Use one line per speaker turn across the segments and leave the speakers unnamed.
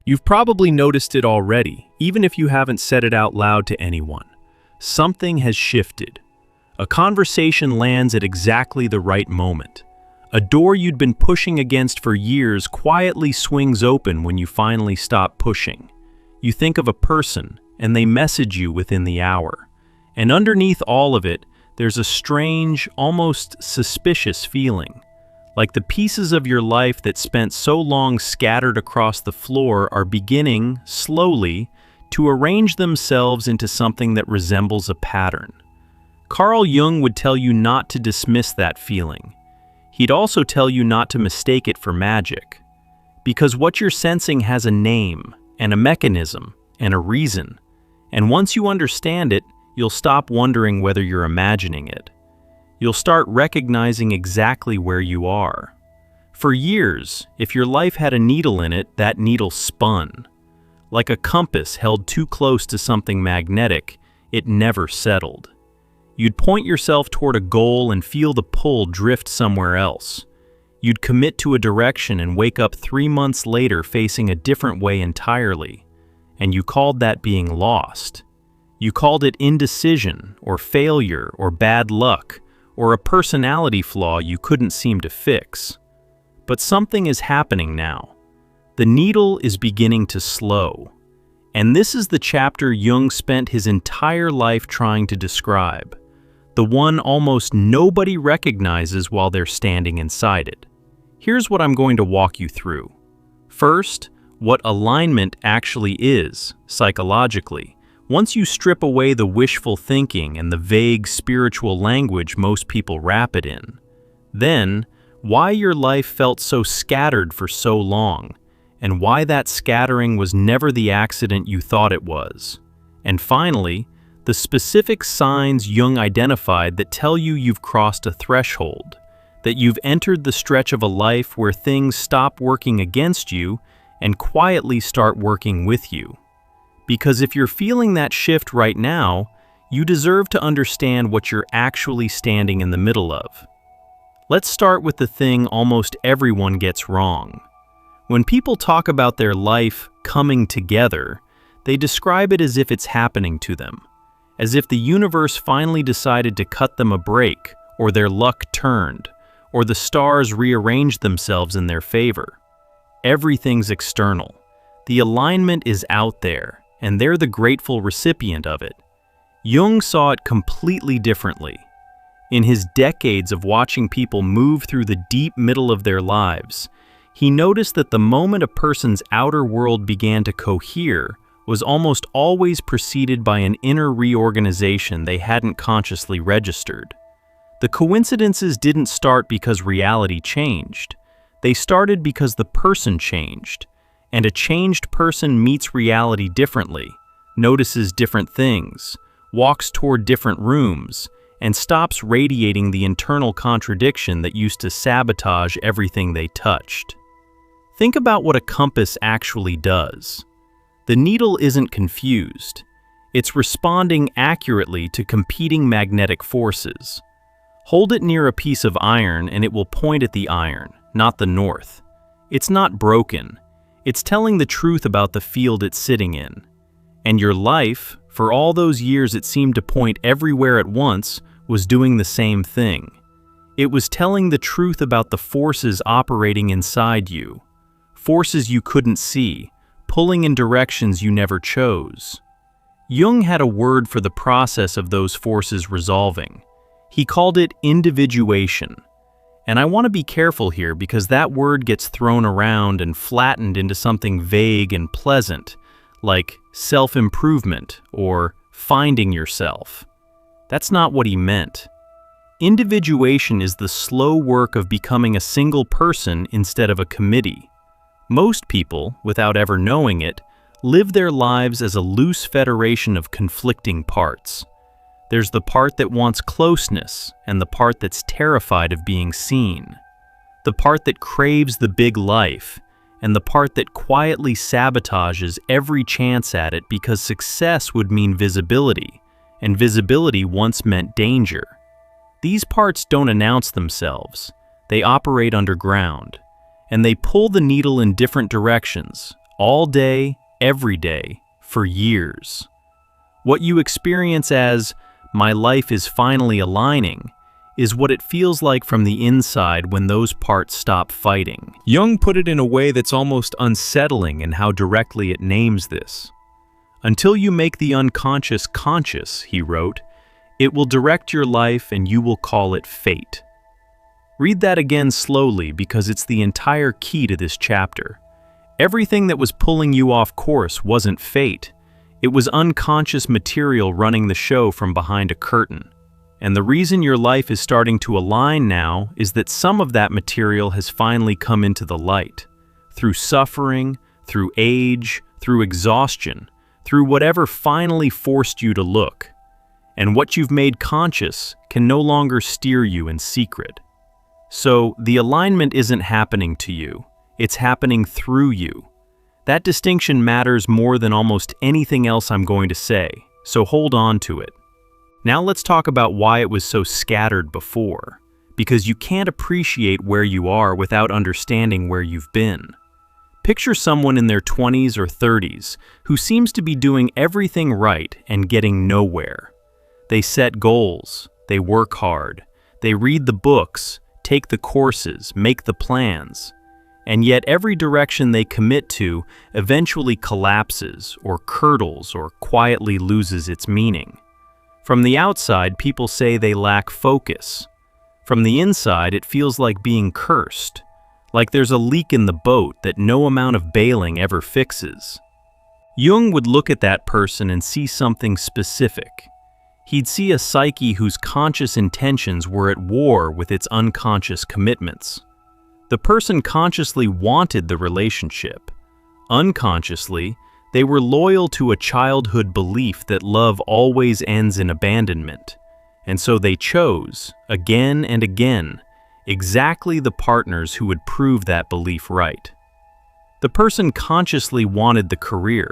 You've probably noticed it already, even if you haven't said it out loud to anyone. Something has shifted. A conversation lands at exactly the right moment. A door you'd been pushing against for years quietly swings open when you finally stop pushing. You think of a person, and they message you within the hour. And underneath all of it, there's a strange, almost suspicious feeling. Like the pieces of your life that spent so long scattered across the floor are beginning, slowly, to arrange themselves into something that resembles a pattern. Carl Jung would tell you not to dismiss that feeling. He'd also tell you not to mistake it for magic. Because what you're sensing has a name, and a mechanism, and a reason. And once you understand it, you'll stop wondering whether you're imagining it. You'll start recognizing exactly where you are. For years, if your life had a needle in it, that needle spun. Like a compass held too close to something magnetic, it never settled. You'd point yourself toward a goal and feel the pull drift somewhere else. You'd commit to a direction and wake up 3 months later facing a different way entirely. And you called that being lost. You called it indecision, or failure, or bad luck, or a personality flaw you couldn't seem to fix. But something is happening now. The needle is beginning to slow. And this is the chapter Jung spent his entire life trying to describe. The one almost nobody recognizes while they're standing inside it. Here's what I'm going to walk you through. First, what alignment actually is, psychologically. Once you strip away the wishful thinking and the vague spiritual language most people wrap it in. Then, why your life felt so scattered for so long, and why that scattering was never the accident you thought it was. And finally, the specific signs Jung identified that tell you you've crossed a threshold, that you've entered the stretch of a life where things stop working against you and quietly start working with you. Because if you're feeling that shift right now, you deserve to understand what you're actually standing in the middle of. Let's start with the thing almost everyone gets wrong. When people talk about their life coming together, they describe it as if it's happening to them, as if the universe finally decided to cut them a break, or their luck turned, or the stars rearranged themselves in their favor. Everything's external. The alignment is out there, and they're the grateful recipient of it. Jung saw it completely differently. In his decades of watching people move through the deep middle of their lives, he noticed that the moment a person's outer world began to cohere was almost always preceded by an inner reorganization they hadn't consciously registered. The coincidences didn't start because reality changed. They started because the person changed. And a changed person meets reality differently, notices different things, walks toward different rooms, and stops radiating the internal contradiction that used to sabotage everything they touched. Think about what a compass actually does. The needle isn't confused. It's responding accurately to competing magnetic forces. Hold it near a piece of iron and it will point at the iron, not the north. It's not broken. It's telling the truth about the field it's sitting in. And your life, for all those years it seemed to point everywhere at once, was doing the same thing. It was telling the truth about the forces operating inside you. Forces you couldn't see, pulling in directions you never chose. Jung had a word for the process of those forces resolving. He called it individuation. And I want to be careful here because that word gets thrown around and flattened into something vague and pleasant, like self-improvement or finding yourself. That's not what he meant. Individuation is the slow work of becoming a single person instead of a committee. Most people, without ever knowing it, live their lives as a loose federation of conflicting parts. There's the part that wants closeness and the part that's terrified of being seen. The part that craves the big life and the part that quietly sabotages every chance at it because success would mean visibility, and visibility once meant danger. These parts don't announce themselves. They operate underground, and they pull the needle in different directions, all day, every day, for years. What you experience as, "my life is finally aligning," is what it feels like from the inside when those parts stop fighting. Jung put it in a way that's almost unsettling in how directly it names this. "Until you make the unconscious conscious," he wrote, "it will direct your life and you will call it fate." Read that again slowly because it's the entire key to this chapter. Everything that was pulling you off course wasn't fate. It was unconscious material running the show from behind a curtain. And the reason your life is starting to align now is that some of that material has finally come into the light. Through suffering, through age, through exhaustion, through whatever finally forced you to look. And what you've made conscious can no longer steer you in secret. So the alignment isn't happening to you, it's happening through you. That distinction matters more than almost anything else I'm going to say, so hold on to it. Now let's talk about why it was so scattered before, because you can't appreciate where you are without understanding where you've been. Picture someone in their 20s or 30s who seems to be doing everything right and getting nowhere. They set goals, they work hard, they read the books, take the courses, make the plans, and yet every direction they commit to eventually collapses or curdles or quietly loses its meaning. From the outside, people say they lack focus. From the inside, it feels like being cursed, like there's a leak in the boat that no amount of bailing ever fixes. Jung would look at that person and see something specific. He'd see a psyche whose conscious intentions were at war with its unconscious commitments. The person consciously wanted the relationship. Unconsciously, they were loyal to a childhood belief that love always ends in abandonment, and so they chose, again and again, exactly the partners who would prove that belief right. The person consciously wanted the career.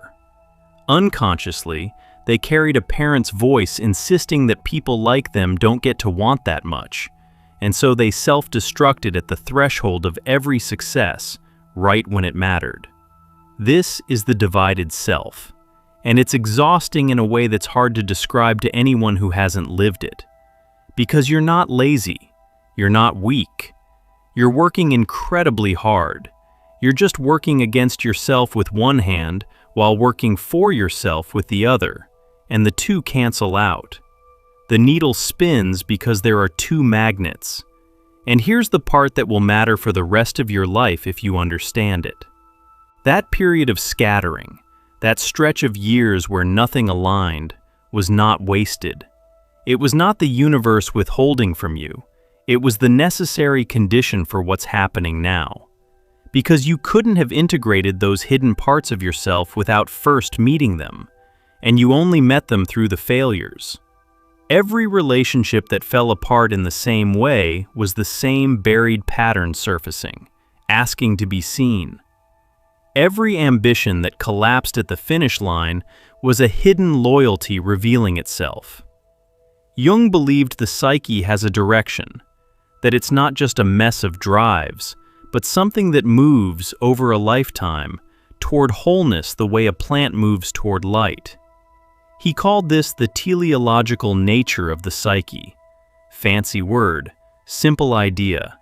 Unconsciously, they carried a parent's voice insisting that people like them don't get to want that much, and so they self-destructed at the threshold of every success, right when it mattered. This is the divided self, and it's exhausting in a way that's hard to describe to anyone who hasn't lived it. Because you're not lazy, you're not weak, you're working incredibly hard. You're just working against yourself with one hand while working for yourself with the other, and the two cancel out. The needle spins because there are two magnets. And here's the part that will matter for the rest of your life if you understand it. That period of scattering, that stretch of years where nothing aligned, was not wasted. It was not the universe withholding from you. It was the necessary condition for what's happening now. Because you couldn't have integrated those hidden parts of yourself without first meeting them, and you only met them through the failures. Every relationship that fell apart in the same way was the same buried pattern surfacing, asking to be seen. Every ambition that collapsed at the finish line was a hidden loyalty revealing itself. Jung believed the psyche has a direction, that it's not just a mess of drives, but something that moves over a lifetime toward wholeness the way a plant moves toward light. He called this the teleological nature of the psyche. Fancy word, simple idea.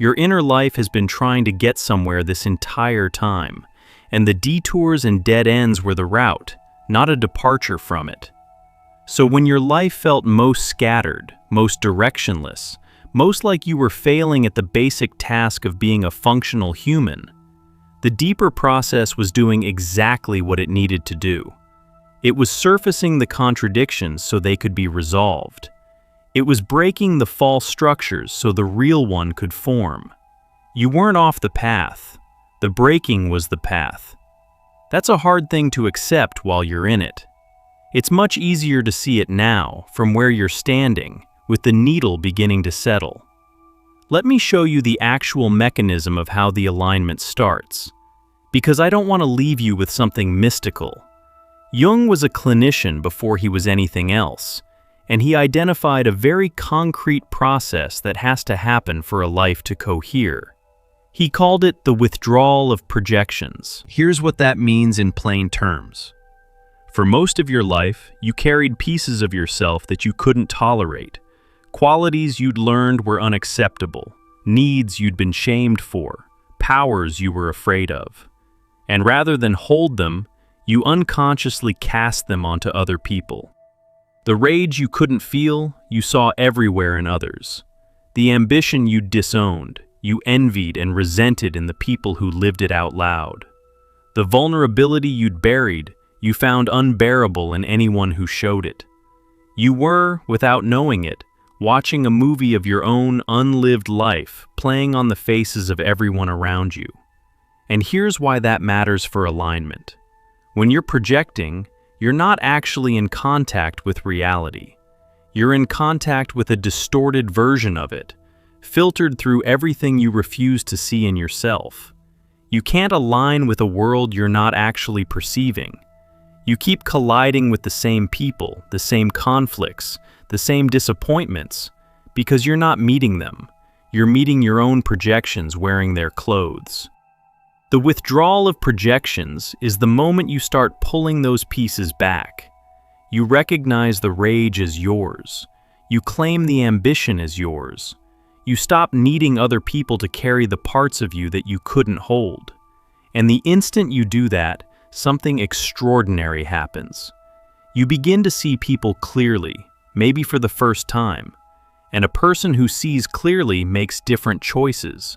Your inner life has been trying to get somewhere this entire time, and the detours and dead ends were the route, not a departure from it. So when your life felt most scattered, most directionless, most like you were failing at the basic task of being a functional human, the deeper process was doing exactly what it needed to do. It was surfacing the contradictions so they could be resolved. It was breaking the false structures so the real one could form. You weren't off the path. The breaking was the path. That's a hard thing to accept while you're in it. It's much easier to see it now, from where you're standing, with the needle beginning to settle. Let me show you the actual mechanism of how the alignment starts, because I don't want to leave you with something mystical. Jung was a clinician before he was anything else, and he identified a very concrete process that has to happen for a life to cohere. He called it the withdrawal of projections. Here's what that means in plain terms. For most of your life, you carried pieces of yourself that you couldn't tolerate, qualities you'd learned were unacceptable, needs you'd been shamed for, powers you were afraid of. And rather than hold them, you unconsciously cast them onto other people. The rage you couldn't feel, you saw everywhere in others. The ambition you disowned, you envied and resented in the people who lived it out loud. The vulnerability you'd buried, you found unbearable in anyone who showed it. You were, without knowing it, watching a movie of your own unlived life playing on the faces of everyone around you. And here's why that matters for alignment. When you're projecting, you're not actually in contact with reality. You're in contact with a distorted version of it, filtered through everything you refuse to see in yourself. You can't align with a world you're not actually perceiving. You keep colliding with the same people, the same conflicts, the same disappointments, because you're not meeting them. You're meeting your own projections wearing their clothes. The withdrawal of projections is the moment you start pulling those pieces back. You recognize the rage as yours. You claim the ambition as yours. You stop needing other people to carry the parts of you that you couldn't hold. And the instant you do that, something extraordinary happens. You begin to see people clearly, maybe for the first time. And a person who sees clearly makes different choices,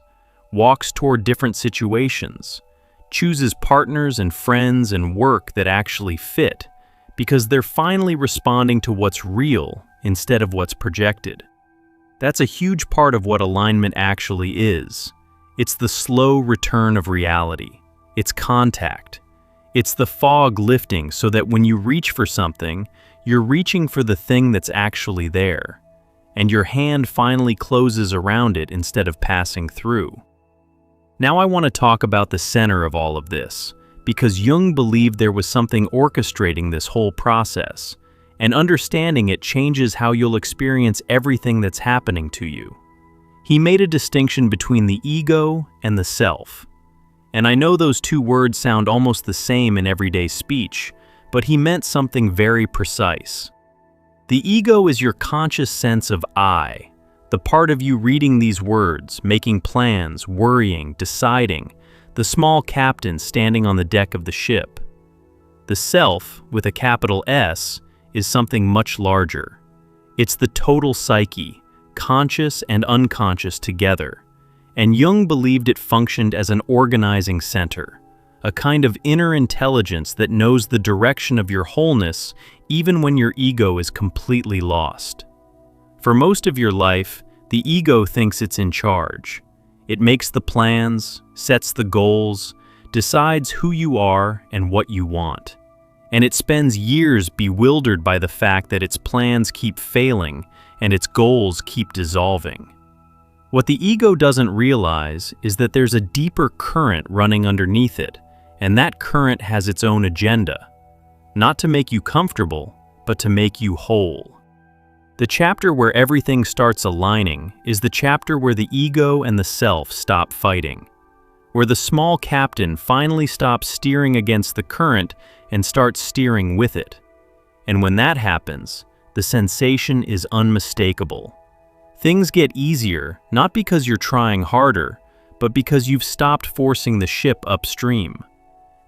walks toward different situations, chooses partners and friends and work that actually fit, because they're finally responding to what's real instead of what's projected. That's a huge part of what alignment actually is. It's the slow return of reality. It's contact. It's the fog lifting so that when you reach for something, you're reaching for the thing that's actually there, and your hand finally closes around it instead of passing through. Now I want to talk about the center of all of this, because Jung believed there was something orchestrating this whole process, and understanding it changes how you'll experience everything that's happening to you. He made a distinction between the ego and the self. And I know those two words sound almost the same in everyday speech, but he meant something very precise. The ego is your conscious sense of I, the part of you reading these words, making plans, worrying, deciding, the small captain standing on the deck of the ship. The self, with a capital S, is something much larger. It's the total psyche, conscious and unconscious together. And Jung believed it functioned as an organizing center, a kind of inner intelligence that knows the direction of your wholeness even when your ego is completely lost. For most of your life, the ego thinks it's in charge. It makes the plans, sets the goals, decides who you are and what you want. And it spends years bewildered by the fact that its plans keep failing and its goals keep dissolving. What the ego doesn't realize is that there's a deeper current running underneath it, and that current has its own agenda, not to make you comfortable, but to make you whole. The chapter where everything starts aligning is the chapter where the ego and the self stop fighting, where the small captain finally stops steering against the current and starts steering with it. And when that happens, the sensation is unmistakable. Things get easier, not because you're trying harder, but because you've stopped forcing the ship upstream.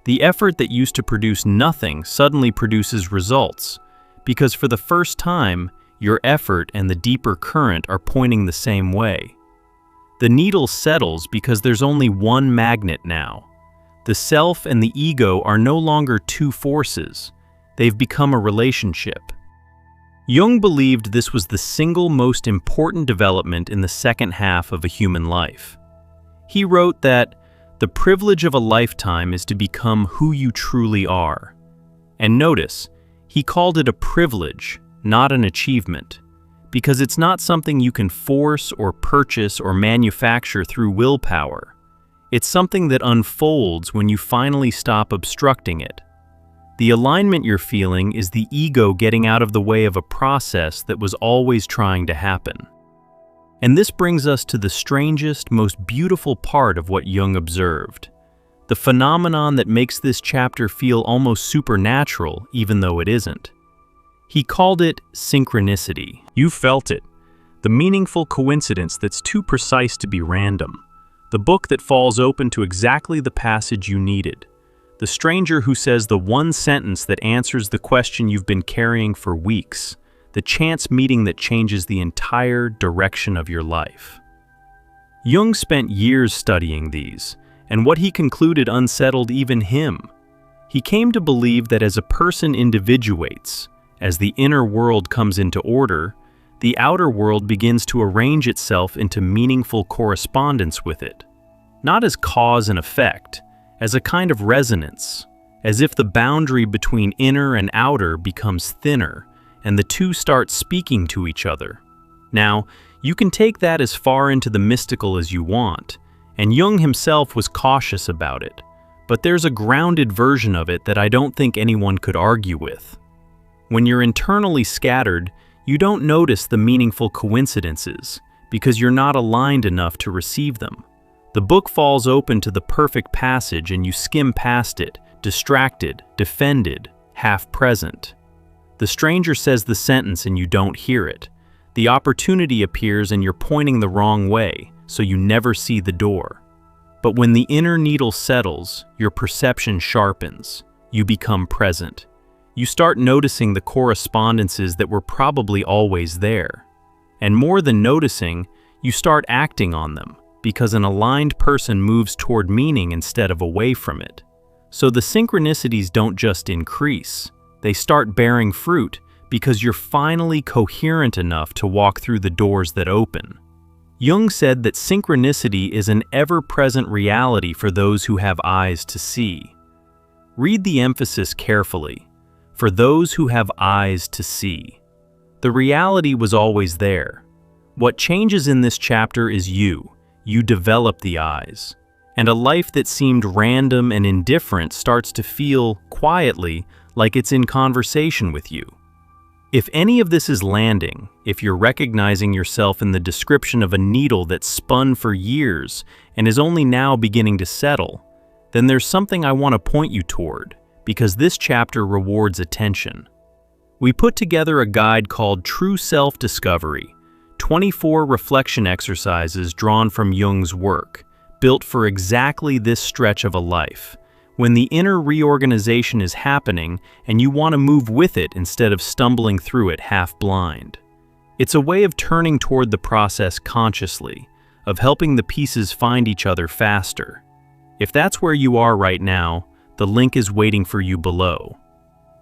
The effort that used to produce nothing suddenly produces results, because for the first time, your effort and the deeper current are pointing the same way. The needle settles because there's only one magnet now. The self and the ego are no longer two forces. They've become a relationship. Jung believed this was the single most important development in the second half of a human life. He wrote that the privilege of a lifetime is to become who you truly are. And notice, he called it a privilege, not an achievement, because it's not something you can force or purchase or manufacture through willpower. It's something that unfolds when you finally stop obstructing it. The alignment you're feeling is the ego getting out of the way of a process that was always trying to happen. And this brings us to the strangest, most beautiful part of what Jung observed. The phenomenon that makes this chapter feel almost supernatural, even though it isn't. He called it synchronicity. You felt it. The meaningful coincidence that's too precise to be random. The book that falls open to exactly the passage you needed. The stranger who says the one sentence that answers the question you've been carrying for weeks. The chance meeting that changes the entire direction of your life. Jung spent years studying these, and what he concluded unsettled even him. He came to believe that as a person individuates, as the inner world comes into order, the outer world begins to arrange itself into meaningful correspondence with it. Not as cause and effect, as a kind of resonance, as if the boundary between inner and outer becomes thinner, and the two start speaking to each other. Now, you can take that as far into the mystical as you want, and Jung himself was cautious about it, but there's a grounded version of it that I don't think anyone could argue with. When you're internally scattered, you don't notice the meaningful coincidences, because you're not aligned enough to receive them. The book falls open to the perfect passage and you skim past it, distracted, defended, half present. The stranger says the sentence and you don't hear it. The opportunity appears and you're pointing the wrong way, so you never see the door. But when the inner needle settles, your perception sharpens. You become present. You start noticing the correspondences that were probably always there. And more than noticing, you start acting on them, because an aligned person moves toward meaning instead of away from it. So the synchronicities don't just increase. They start bearing fruit because you're finally coherent enough to walk through the doors that open. Jung said that synchronicity is an ever-present reality for those who have eyes to see. Read the emphasis carefully. For those who have eyes to see. The reality was always there. What changes in this chapter is you. You develop the eyes. And a life that seemed random and indifferent starts to feel, quietly, like it's in conversation with you. If any of this is landing, if you're recognizing yourself in the description of a needle that's spun for years and is only now beginning to settle, then there's something I want to point you toward, because this chapter rewards attention. We put together a guide called True Self-Discovery, 24 reflection exercises drawn from Jung's work, built for exactly this stretch of a life, when the inner reorganization is happening and you want to move with it instead of stumbling through it half-blind. It's a way of turning toward the process consciously, of helping the pieces find each other faster. If that's where you are right now, the link is waiting for you below.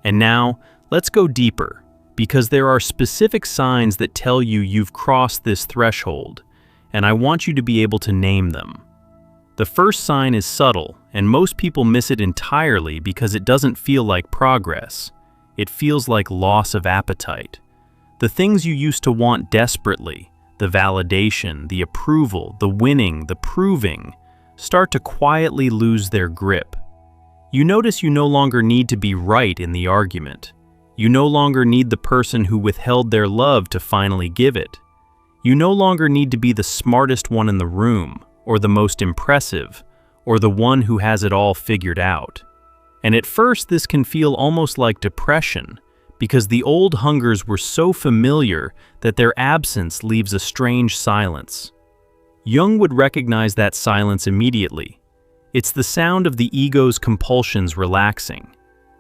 And now, let's go deeper, because there are specific signs that tell you you've crossed this threshold, and I want you to be able to name them. The first sign is subtle, and most people miss it entirely because it doesn't feel like progress. It feels like loss of appetite. The things you used to want desperately, the validation, the approval, the winning, the proving, start to quietly lose their grip. You notice you no longer need to be right in the argument. You no longer need the person who withheld their love to finally give it. You no longer need to be the smartest one in the room, or the most impressive, or the one who has it all figured out. And at first this can feel almost like depression, because the old hungers were so familiar that their absence leaves a strange silence. Jung would recognize that silence immediately. It's the sound of the ego's compulsions relaxing.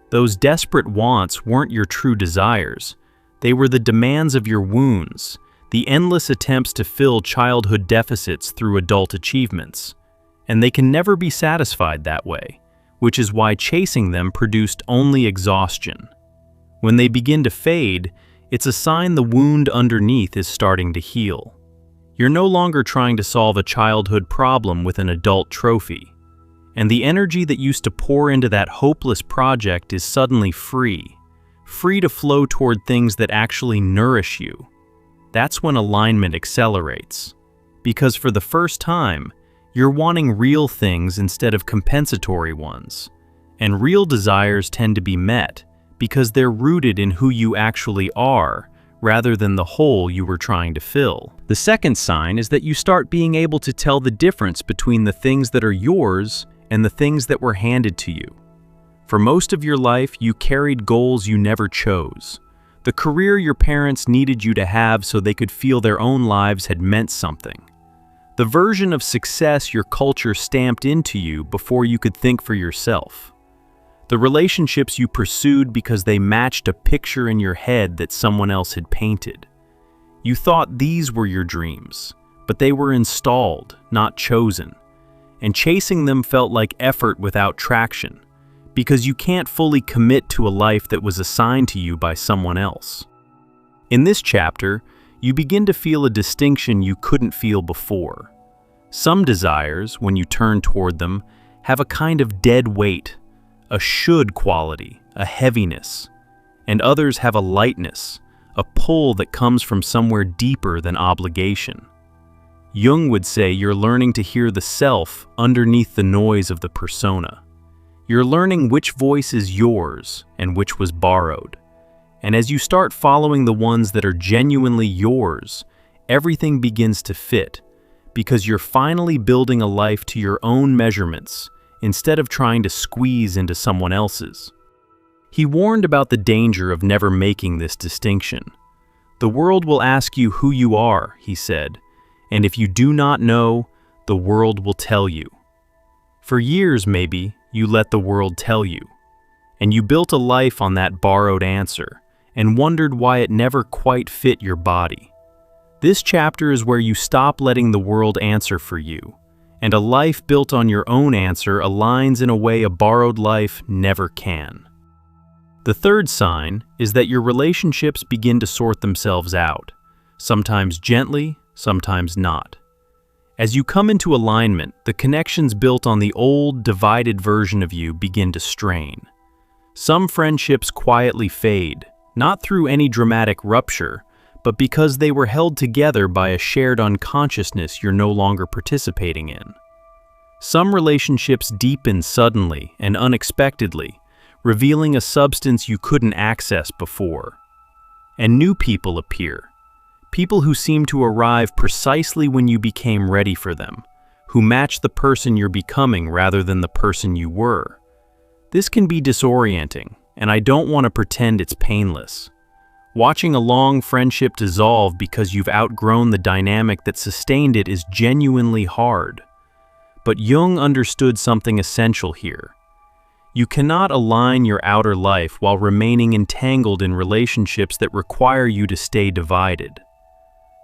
Those desperate wants weren't your true desires. They were the demands of your wounds, the endless attempts to fill childhood deficits through adult achievements. And they can never be satisfied that way, which is why chasing them produced only exhaustion. When they begin to fade, it's a sign the wound underneath is starting to heal. You're no longer trying to solve a childhood problem with an adult trophy. And the energy that used to pour into that hopeless project is suddenly free to flow toward things that actually nourish you. That's when alignment accelerates. Because for the first time, you're wanting real things instead of compensatory ones. And real desires tend to be met because they're rooted in who you actually are, rather than the hole you were trying to fill. The second sign is that you start being able to tell the difference between the things that are yours and the things that were handed to you. For most of your life, you carried goals you never chose. The career your parents needed you to have so they could feel their own lives had meant something. The version of success your culture stamped into you before you could think for yourself. The relationships you pursued because they matched a picture in your head that someone else had painted. You thought these were your dreams, but they were installed, not chosen. And chasing them felt like effort without traction, because you can't fully commit to a life that was assigned to you by someone else. In this chapter, you begin to feel a distinction you couldn't feel before. Some desires, when you turn toward them, have a kind of dead weight, a should quality, a heaviness, and others have a lightness, a pull that comes from somewhere deeper than obligation. Jung would say you're learning to hear the self underneath the noise of the persona. You're learning which voice is yours and which was borrowed. And as you start following the ones that are genuinely yours, everything begins to fit, because you're finally building a life to your own measurements, instead of trying to squeeze into someone else's. He warned about the danger of never making this distinction. The world will ask you who you are, he said, and if you do not know, the world will tell you. For years, maybe, you let the world tell you, and you built a life on that borrowed answer, and wondered why it never quite fit your body. This chapter is where you stop letting the world answer for you, and a life built on your own answer aligns in a way a borrowed life never can. The third sign is that your relationships begin to sort themselves out, sometimes gently, sometimes not. As you come into alignment, the connections built on the old, divided version of you begin to strain. Some friendships quietly fade, not through any dramatic rupture, but because they were held together by a shared unconsciousness you're no longer participating in. Some relationships deepen suddenly and unexpectedly, revealing a substance you couldn't access before. And new people appear, people who seem to arrive precisely when you became ready for them, who match the person you're becoming rather than the person you were. This can be disorienting, and I don't want to pretend it's painless. Watching a long friendship dissolve because you've outgrown the dynamic that sustained it is genuinely hard. But Jung understood something essential here. You cannot align your outer life while remaining entangled in relationships that require you to stay divided.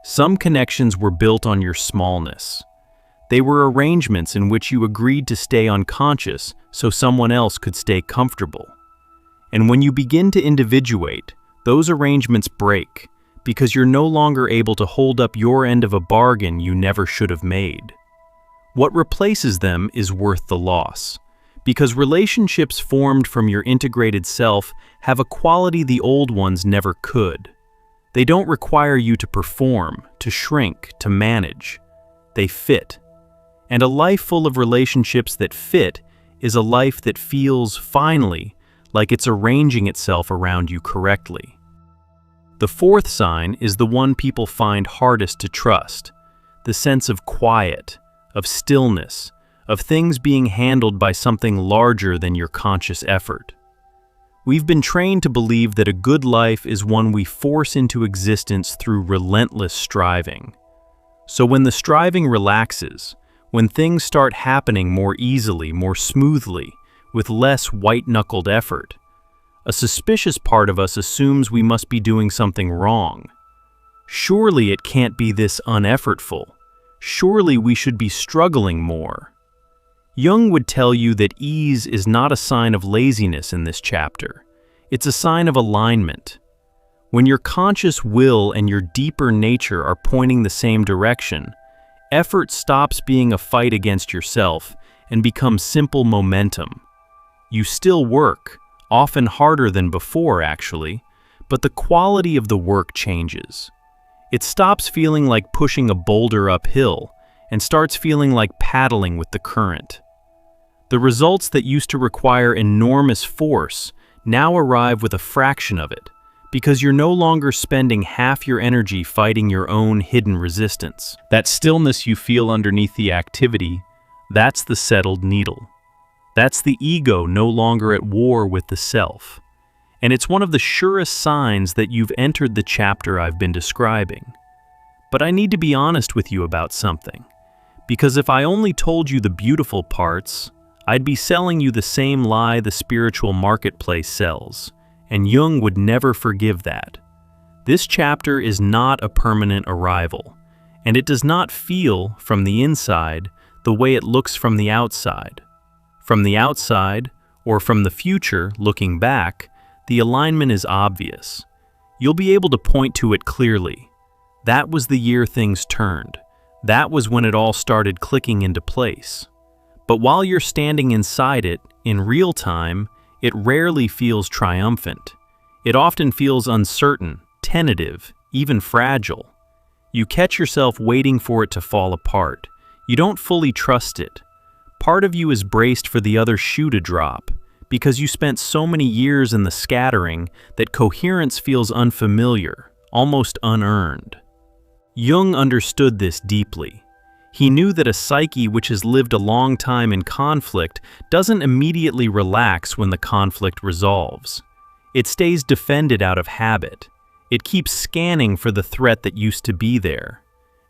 Some connections were built on your smallness. They were arrangements in which you agreed to stay unconscious so someone else could stay comfortable. And when you begin to individuate, those arrangements break because you're no longer able to hold up your end of a bargain you never should have made. What replaces them is worth the loss, because relationships formed from your integrated self have a quality the old ones never could. They don't require you to perform, to shrink, to manage. They fit. And a life full of relationships that fit is a life that feels, finally, like it's arranging itself around you correctly. The fourth sign is the one people find hardest to trust, the sense of quiet, of stillness, of things being handled by something larger than your conscious effort. We've been trained to believe that a good life is one we force into existence through relentless striving. So when the striving relaxes, when things start happening more easily, more smoothly, with less white-knuckled effort, a suspicious part of us assumes we must be doing something wrong. Surely it can't be this uneffortful. Surely we should be struggling more. Jung would tell you that ease is not a sign of laziness in this chapter. It's a sign of alignment. When your conscious will and your deeper nature are pointing the same direction, effort stops being a fight against yourself and becomes simple momentum. You still work, often harder than before actually, but the quality of the work changes. It stops feeling like pushing a boulder uphill and starts feeling like paddling with the current. The results that used to require enormous force now arrive with a fraction of it, because you're no longer spending half your energy fighting your own hidden resistance. That stillness you feel underneath the activity, that's the settled needle. That's the ego no longer at war with the self. And it's one of the surest signs that you've entered the chapter I've been describing. But I need to be honest with you about something, because if I only told you the beautiful parts, I'd be selling you the same lie the spiritual marketplace sells, and Jung would never forgive that. This chapter is not a permanent arrival, and it does not feel, from the inside, the way it looks from the outside. From the outside, or from the future looking back, the alignment is obvious. You'll be able to point to it clearly. That was the year things turned. That was when it all started clicking into place. But while you're standing inside it, in real time, it rarely feels triumphant. It often feels uncertain, tentative, even fragile. You catch yourself waiting for it to fall apart. You don't fully trust it. Part of you is braced for the other shoe to drop, because you spent so many years in the scattering that coherence feels unfamiliar, almost unearned. Jung understood this deeply. He knew that a psyche which has lived a long time in conflict doesn't immediately relax when the conflict resolves. It stays defended out of habit. It keeps scanning for the threat that used to be there.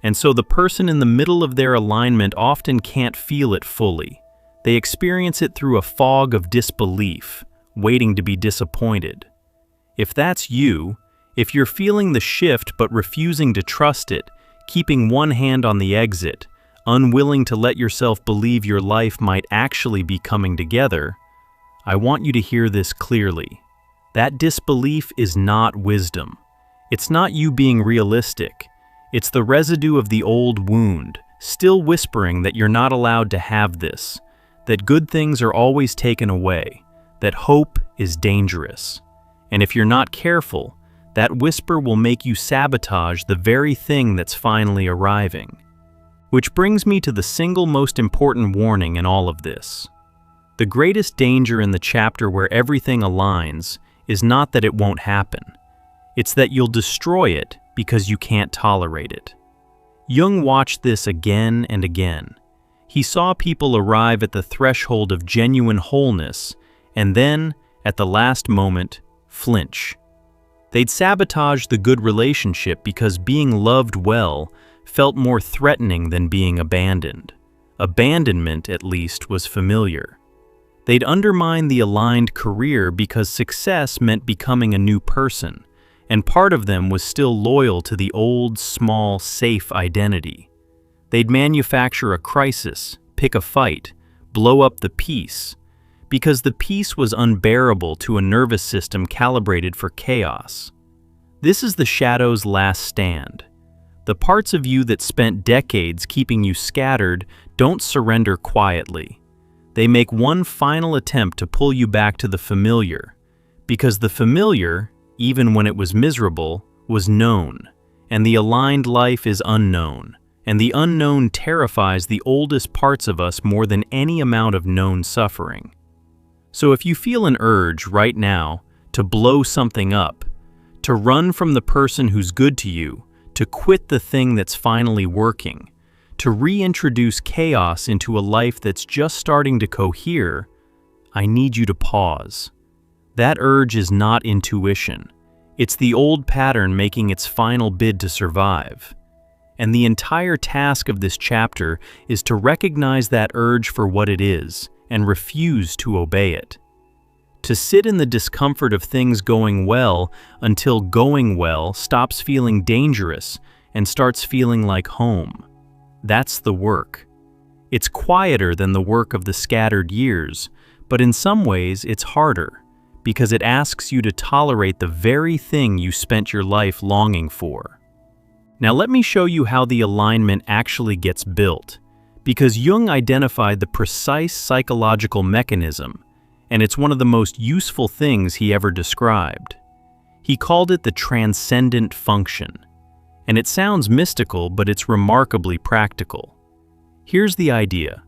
And so the person in the middle of their alignment often can't feel it fully. They experience it through a fog of disbelief, waiting to be disappointed. If that's you, if you're feeling the shift but refusing to trust it, keeping one hand on the exit, unwilling to let yourself believe your life might actually be coming together, I want you to hear this clearly. That disbelief is not wisdom. It's not you being realistic. It's the residue of the old wound, still whispering that you're not allowed to have this, that good things are always taken away, that hope is dangerous. And if you're not careful, that whisper will make you sabotage the very thing that's finally arriving. Which brings me to the single most important warning in all of this. The greatest danger in the chapter where everything aligns is not that it won't happen. It's that you'll destroy it because you can't tolerate it. Jung watched this again and again. He saw people arrive at the threshold of genuine wholeness and then, at the last moment, flinch. They'd sabotage the good relationship because being loved well felt more threatening than being abandoned. Abandonment, at least, was familiar. They'd undermine the aligned career because success meant becoming a new person, and part of them was still loyal to the old, small, safe identity. They'd manufacture a crisis, pick a fight, blow up the peace, because the peace was unbearable to a nervous system calibrated for chaos. This is the shadow's last stand. The parts of you that spent decades keeping you scattered don't surrender quietly. They make one final attempt to pull you back to the familiar, because the familiar, even when it was miserable, was known, and the aligned life is unknown, and the unknown terrifies the oldest parts of us more than any amount of known suffering. So if you feel an urge right now to blow something up, to run from the person who's good to you, to quit the thing that's finally working, to reintroduce chaos into a life that's just starting to cohere, I need you to pause. That urge is not intuition. It's the old pattern making its final bid to survive. And the entire task of this chapter is to recognize that urge for what it is and refuse to obey it. To sit in the discomfort of things going well until going well stops feeling dangerous and starts feeling like home. That's the work. It's quieter than the work of the scattered years, but in some ways it's harder, because it asks you to tolerate the very thing you spent your life longing for. Now let me show you how the alignment actually gets built, because Jung identified the precise psychological mechanism, and it's one of the most useful things he ever described. He called it the transcendent function, and it sounds mystical, but it's remarkably practical. Here's the idea.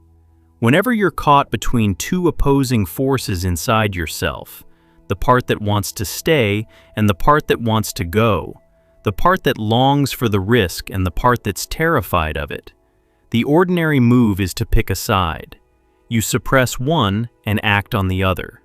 Whenever you're caught between two opposing forces inside yourself, the part that wants to stay and the part that wants to go, the part that longs for the risk and the part that's terrified of it. The ordinary move is to pick a side. You suppress one and act on the other.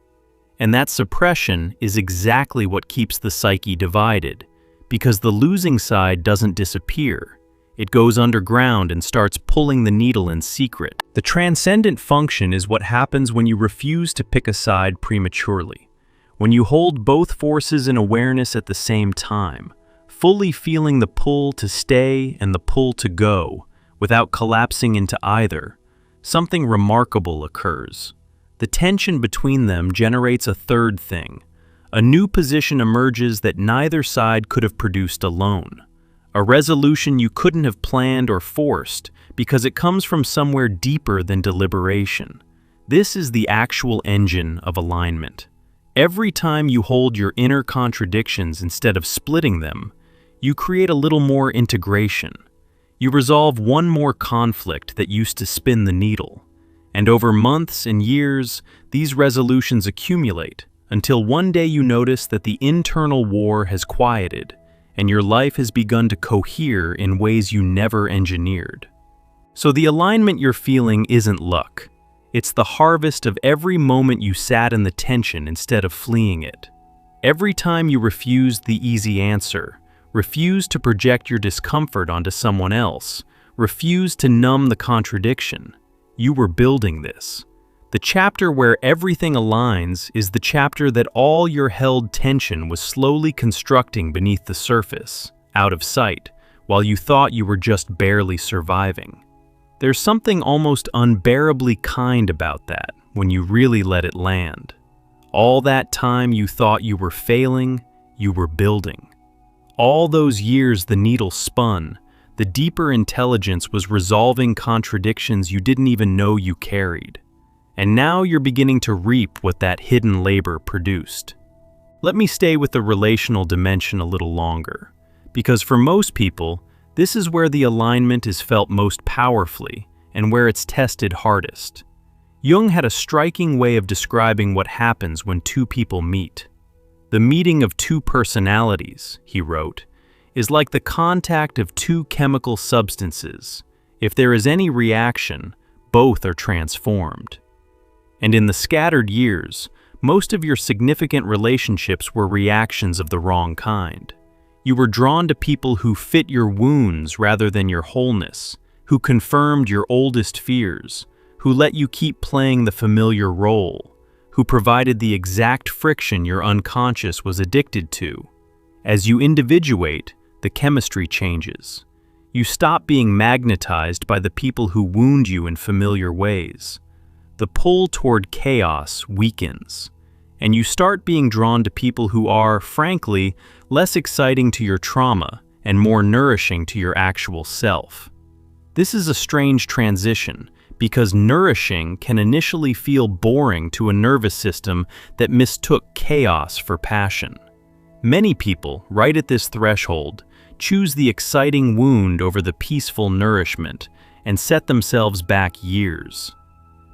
And that suppression is exactly what keeps the psyche divided, because the losing side doesn't disappear. It goes underground and starts pulling the needle in secret. The transcendent function is what happens when you refuse to pick a side prematurely, when you hold both forces in awareness at the same time, fully feeling the pull to stay and the pull to go, without collapsing into either. Something remarkable occurs. The tension between them generates a third thing. A new position emerges that neither side could have produced alone. A resolution you couldn't have planned or forced because it comes from somewhere deeper than deliberation. This is the actual engine of alignment. Every time you hold your inner contradictions instead of splitting them, you create a little more integration. You resolve one more conflict that used to spin the needle. And over months and years, these resolutions accumulate until one day you notice that the internal war has quieted and your life has begun to cohere in ways you never engineered. So the alignment you're feeling isn't luck. It's the harvest of every moment you sat in the tension instead of fleeing it. Every time you refused the easy answer, refused to project your discomfort onto someone else, refused to numb the contradiction, you were building this. The chapter where everything aligns is the chapter that all your held tension was slowly constructing beneath the surface, out of sight, while you thought you were just barely surviving. There's something almost unbearably kind about that when you really let it land. All that time you thought you were failing, you were building. All those years the needle spun, the deeper intelligence was resolving contradictions you didn't even know you carried. And now you're beginning to reap what that hidden labor produced. Let me stay with the relational dimension a little longer, because for most people, this is where the alignment is felt most powerfully and where it's tested hardest. Jung had a striking way of describing what happens when two people meet. The meeting of two personalities, he wrote, is like the contact of two chemical substances. If there is any reaction, both are transformed. And in the scattered years, most of your significant relationships were reactions of the wrong kind. You were drawn to people who fit your wounds rather than your wholeness, who confirmed your oldest fears, who let you keep playing the familiar role, who provided the exact friction your unconscious was addicted to. As you individuate, the chemistry changes. You stop being magnetized by the people who wound you in familiar ways. The pull toward chaos weakens, and you start being drawn to people who are, frankly, less exciting to your trauma and more nourishing to your actual self. This is a strange transition, because nourishing can initially feel boring to a nervous system that mistook chaos for passion. Many people, right at this threshold, choose the exciting wound over the peaceful nourishment and set themselves back years.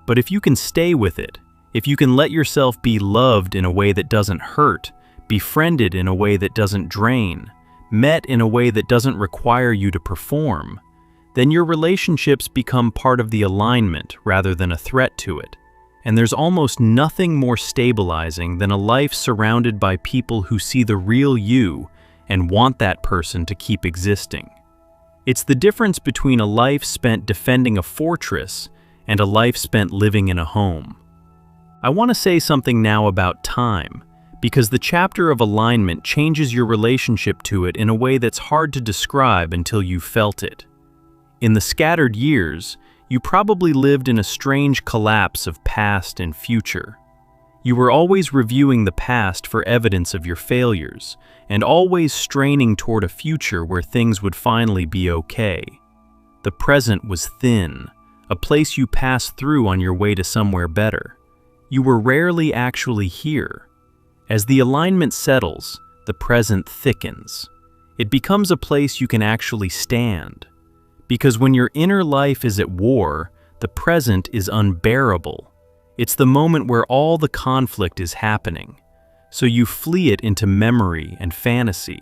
But if you can stay with it, if you can let yourself be loved in a way that doesn't hurt, befriended in a way that doesn't drain, met in a way that doesn't require you to perform, then your relationships become part of the alignment rather than a threat to it. And there's almost nothing more stabilizing than a life surrounded by people who see the real you and want that person to keep existing. It's the difference between a life spent defending a fortress and a life spent living in a home. I want to say something now about time, because the chapter of alignment changes your relationship to it in a way that's hard to describe until you've felt it. In the scattered years, you probably lived in a strange collapse of past and future. You were always reviewing the past for evidence of your failures, and always straining toward a future where things would finally be okay. The present was thin, a place you passed through on your way to somewhere better. You were rarely actually here. As the alignment settles, the present thickens. It becomes a place you can actually stand. Because when your inner life is at war, the present is unbearable. It's the moment where all the conflict is happening. so you flee it into memory and fantasy.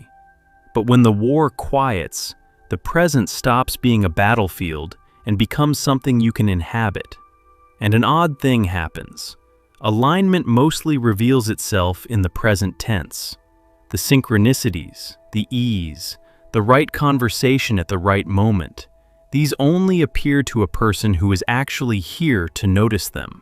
But when the war quiets, the present stops being a battlefield and becomes something you can inhabit. And an odd thing happens. Alignment mostly reveals itself in the present tense. The synchronicities, the ease, the right conversation at the right moment, these only appear to a person who is actually here to notice them.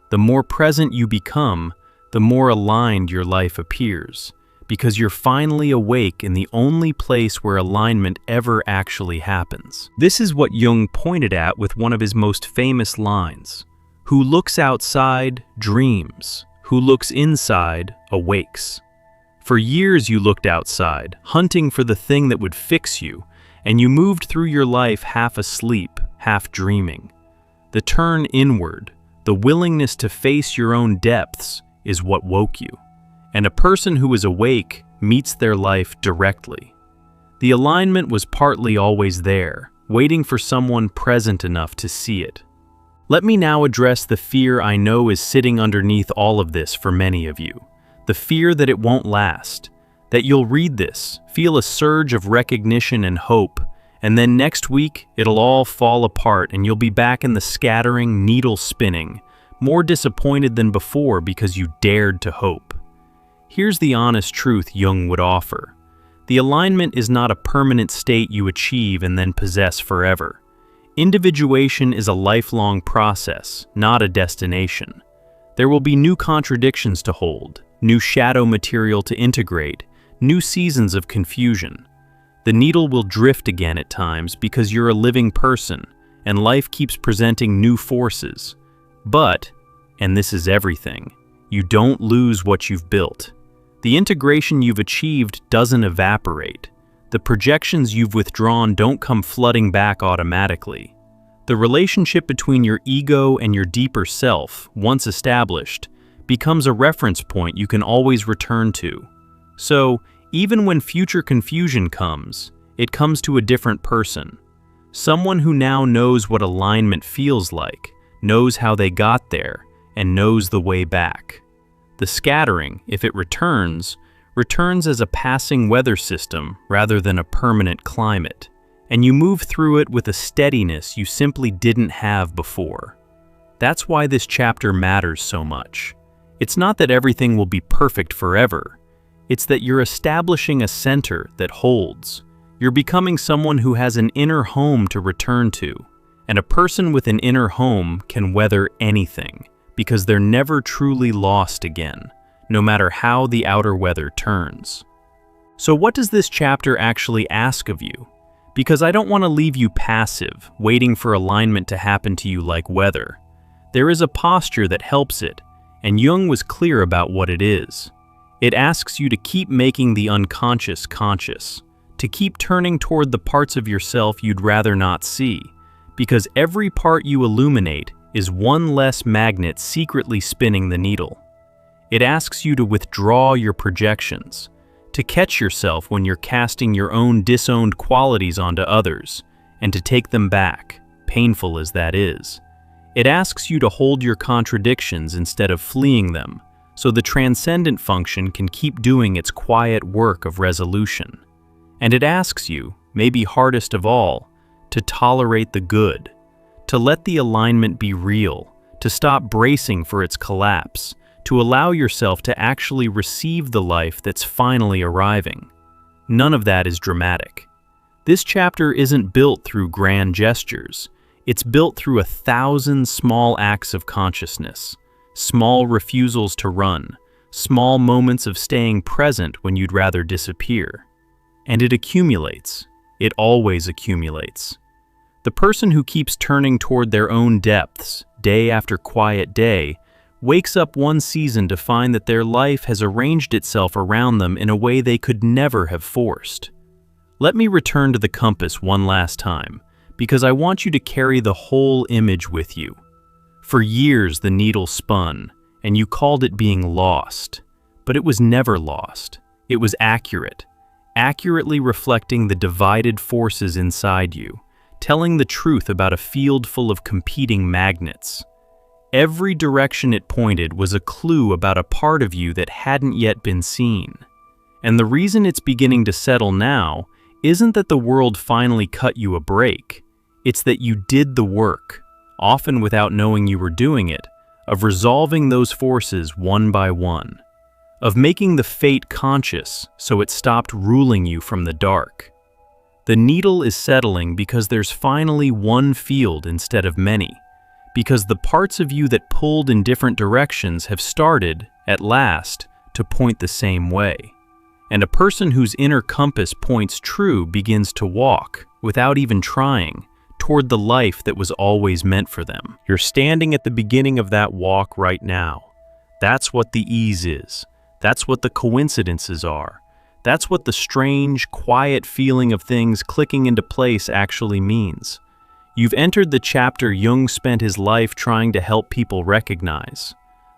The more present you become, the more aligned your life appears, because you're finally awake in the only place where alignment ever actually happens. This is what Jung pointed at with one of his most famous lines: "Who looks outside dreams, who looks inside awakes." For years you looked outside, hunting for the thing that would fix you, and you moved through your life half asleep, half dreaming. The turn inward, the willingness to face your own depths, is what woke you. And a person who is awake meets their life directly. The alignment was partly always there, waiting for someone present enough to see it. Let me now address the fear I know is sitting underneath all of this for many of you. The fear that it won't last, that you'll read this, feel a surge of recognition and hope, and then next week it'll all fall apart and you'll be back in the scattering, needle spinning, more disappointed than before because you dared to hope. Here's the honest truth Jung would offer. The alignment is not a permanent state you achieve and then possess forever. Individuation is a lifelong process, not a destination. There will be new contradictions to hold, new shadow material to integrate, new seasons of confusion. The needle will drift again at times because you're a living person, and life keeps presenting new forces. But, and this is everything, you don't lose what you've built. The integration you've achieved doesn't evaporate. The projections you've withdrawn don't come flooding back automatically. The relationship between your ego and your deeper self, once established, becomes a reference point you can always return to. So, even when future confusion comes, it comes to a different person. Someone who now knows what alignment feels like, knows how they got there, and knows the way back. The scattering, if it returns as a passing weather system rather than a permanent climate, and you move through it with a steadiness you simply didn't have before. That's why this chapter matters so much. It's not that everything will be perfect forever. It's that you're establishing a center that holds. You're becoming someone who has an inner home to return to. And a person with an inner home can weather anything, because they're never truly lost again, no matter how the outer weather turns. So what does this chapter actually ask of you? Because I don't want to leave you passive, waiting for alignment to happen to you like weather. There is a posture that helps it, and Jung was clear about what it is. It asks you to keep making the unconscious conscious, to keep turning toward the parts of yourself you'd rather not see, because every part you illuminate is one less magnet secretly spinning the needle. It asks you to withdraw your projections, to catch yourself when you're casting your own disowned qualities onto others, and to take them back, painful as that is. It asks you to hold your contradictions instead of fleeing them, so the transcendent function can keep doing its quiet work of resolution. And it asks you, maybe hardest of all, to tolerate the good, to let the alignment be real, to stop bracing for its collapse, to allow yourself to actually receive the life that's finally arriving. None of that is dramatic. This chapter isn't built through grand gestures. It's built through 1,000 small acts of consciousness, small refusals to run, small moments of staying present when you'd rather disappear. And it accumulates. It always accumulates. The person who keeps turning toward their own depths, day after quiet day, wakes up one season to find that their life has arranged itself around them in a way they could never have forced. Let me return to the compass one last time, because I want you to carry the whole image with you. For years the needle spun, and you called it being lost. But it was never lost. It was accurate, accurately reflecting the divided forces inside you, telling the truth about a field full of competing magnets. Every direction it pointed was a clue about a part of you that hadn't yet been seen. And the reason it's beginning to settle now isn't that the world finally cut you a break. It's that you did the work, often without knowing you were doing it, of resolving those forces one by one, of making the fate conscious so it stopped ruling you from the dark. The needle is settling because there's finally one field instead of many, because the parts of you that pulled in different directions have started, at last, to point the same way. And a person whose inner compass points true begins to walk, without even trying, toward the life that was always meant for them. You're standing at the beginning of that walk right now. That's what the ease is. That's what the coincidences are. That's what the strange, quiet feeling of things clicking into place actually means. You've entered the chapter Jung spent his life trying to help people recognize.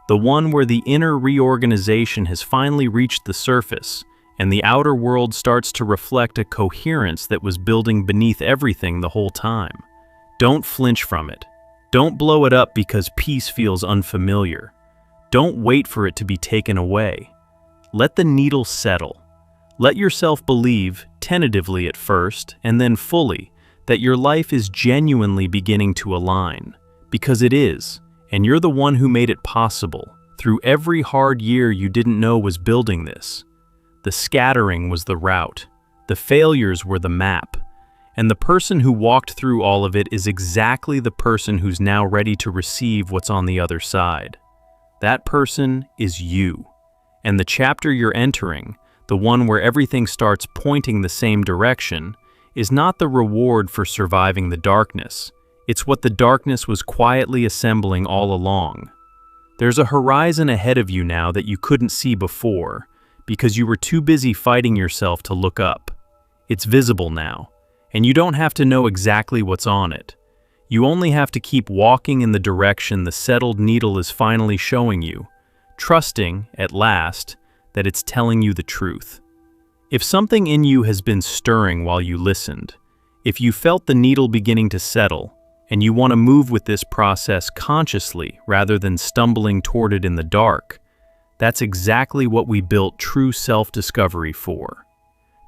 The one where the inner reorganization has finally reached the surface, and the outer world starts to reflect a coherence that was building beneath everything the whole time. Don't flinch from it. Don't blow it up because peace feels unfamiliar. Don't wait for it to be taken away. Let the needle settle. Let yourself believe, tentatively at first, and then fully, that your life is genuinely beginning to align. Because it is, and you're the one who made it possible. Through every hard year you didn't know was building this. The scattering was the route. The failures were the map. And the person who walked through all of it is exactly the person who's now ready to receive what's on the other side. That person is you. And the chapter you're entering, the one where everything starts pointing the same direction, is not the reward for surviving the darkness. It's what the darkness was quietly assembling all along. There's a horizon ahead of you now that you couldn't see before, because you were too busy fighting yourself to look up. It's visible now, and you don't have to know exactly what's on it. You only have to keep walking in the direction the settled needle is finally showing you, trusting, at last, that it's telling you the truth. If something in you has been stirring while you listened, if you felt the needle beginning to settle, and you want to move with this process consciously rather than stumbling toward it in the dark, that's exactly what we built true self-discovery for.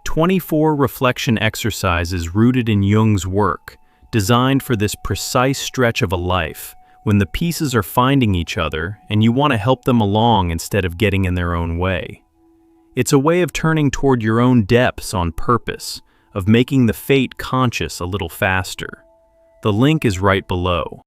24 reflection exercises rooted in Jung's work, designed for this precise stretch of a life, when the pieces are finding each other and you want to help them along instead of getting in their own way. It's a way of turning toward your own depths on purpose, of making the fate conscious a little faster. The link is right below.